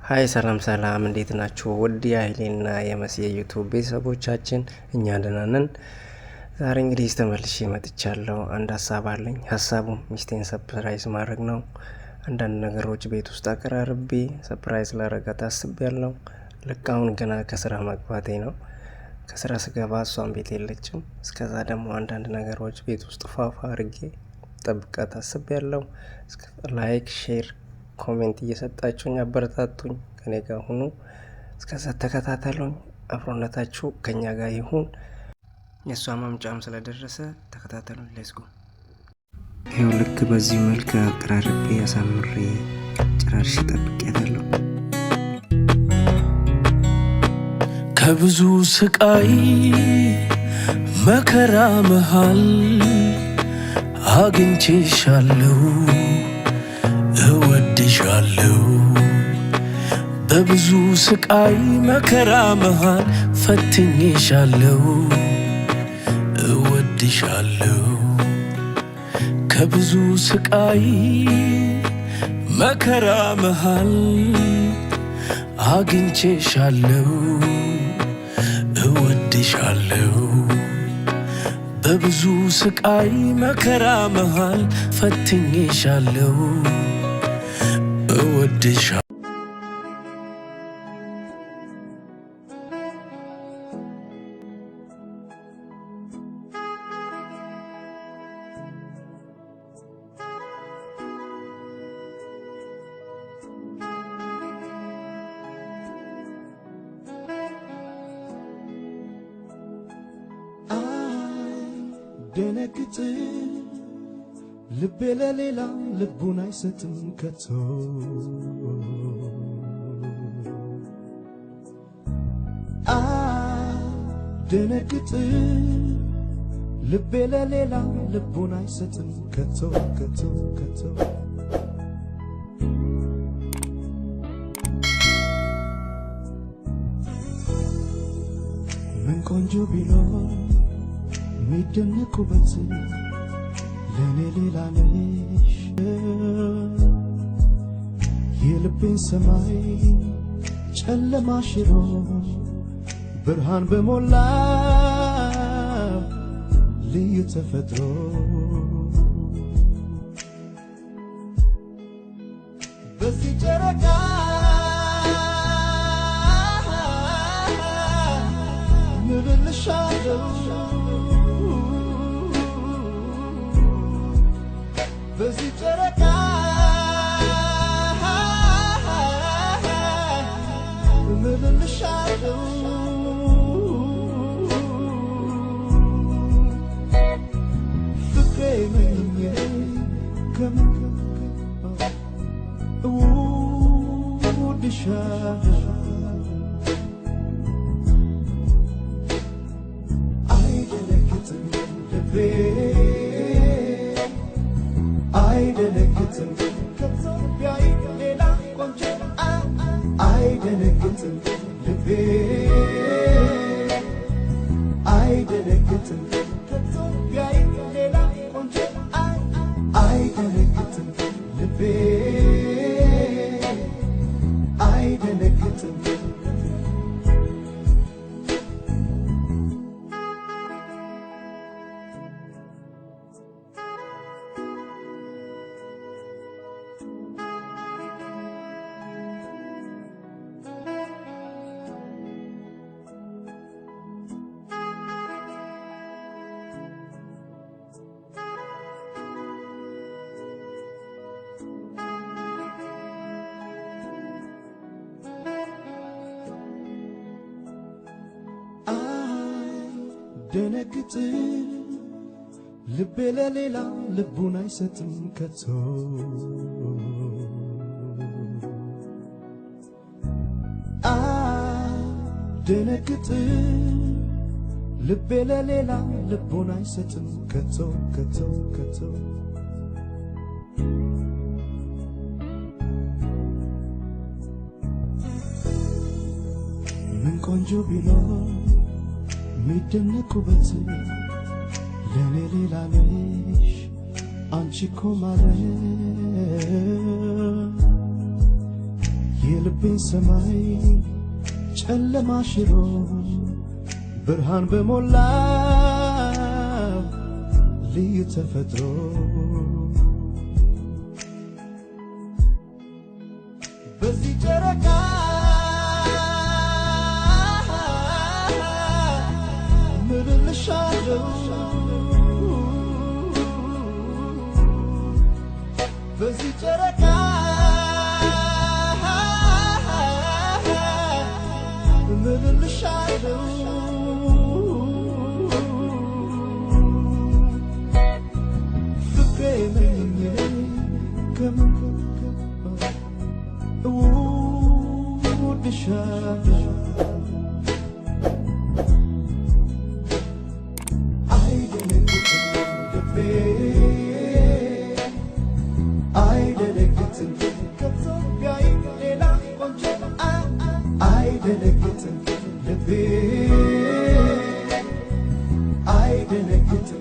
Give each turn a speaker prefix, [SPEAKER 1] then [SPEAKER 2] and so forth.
[SPEAKER 1] ሃይ ሰላም ሰላም እንዴት ናችሁ? ውድ የኃይሌና የመሲ ዩቲዩብ ቤተሰቦቻችን እኛ ደህና ነን። ዛሬ እንግዲህ ተመልሼ መጥቻለሁ። አንድ ሀሳብ አለኝ። ሀሳቡም ሚስቴን ሰርፕራይዝ ማድረግ ነው። አንዳንድ ነገሮች ቤት ውስጥ አቀራርቤ ሰርፕራይዝ ላረጋት አስቤያለሁ። ልክ አሁን ገና ከስራ መግባቴ ነው። ከስራ ስገባ እሷን ቤት የለችም። እስከዛ ደግሞ አንዳንድ ነገሮች ቤት ውስጥ ፏፏ አድርጌ ጠብቃት አስቤያለሁ። ላይክ ሼር ኮሜንት እየሰጣችሁኝ አበረታቱኝ። ከኔ ጋር ሁኑ። እስከዛ ተከታተሉኝ። አብሮነታችሁ ከኛ ጋር ይሁን። የእሷ ማምጫም ስለደረሰ ተከታተሉኝ። ሌትስ ጎ። ይኸው ልክ በዚህ መልክ አቀራርቤ አሳምሬ ጨራርሼ ጠብቄያታለሁ።
[SPEAKER 2] ከብዙ ስቃይ መከራ መሃል አግኝቼሻለሁ፣ እወድሻለሁ። በብዙ ስቃይ መከራ መሃል ፈትኜሻለሁ፣ እወድሻለሁ። ከብዙ ስቃይ መከራ መሃል አግኝቼሻለሁ፣ እወድሻለሁ። በብዙ ስቃይ መከራ መሃል ፈትኜሻለሁ፣ እወድሻለሁ።
[SPEAKER 3] ደነግጥ ልቤ ለሌላ ልቡን አይሰጥም ከቶ። ደነግጥ ልቤ ለሌላ ልቡን አይሰጥም ከቶ ከቶ ከቶ። ምን ቆንጆ ቢኖር ሚደነቁበት ለኔ ሌላ ነሽ። የልቤን ሰማይ ጨለማ ሽሮ ብርሃን በሞላ ልዩ ተፈጥሮ በዚህ ጨረቃ ምብልሻለሁ፣ በዚህ ጨረቃ ምልልሻለሁ። ፍቅሬ መኝኜ ከምን እወድሻለሁ። አይደነግጥም ልቤ አይደነግጥም ከቶ ቢያይ ሌላ ቆንጆ አይደነግጥም ልቤ አይደነግጥም ከቶ ቢያይ ሌላ ቆንጆ አይደነግጥም ልቤ አይደነግጥም። ደነግጥ ልቤ ለሌላ ልቡን አይሰጥም ከቶ። ደነግጥ ልቤ ለሌላ ልቡን አይሰጥም ከቶ ከቶ ከቶ። ምን ቆንጆ ቢኖር ሚደነቁበት ለኔ ሌላ ነሽ አንቺ እኮ ማለት የልቤን ሰማይ ጨለማ ሽሮ ብርሃን በሞላ ልዩ ተፈጥሮ በዚህ ጨረቃ ምልልሻለሁ በዚህ ጨረቃ ምልልሻለሁ ፍቅሬ ነኝ እወድሻለሁ I didn't get to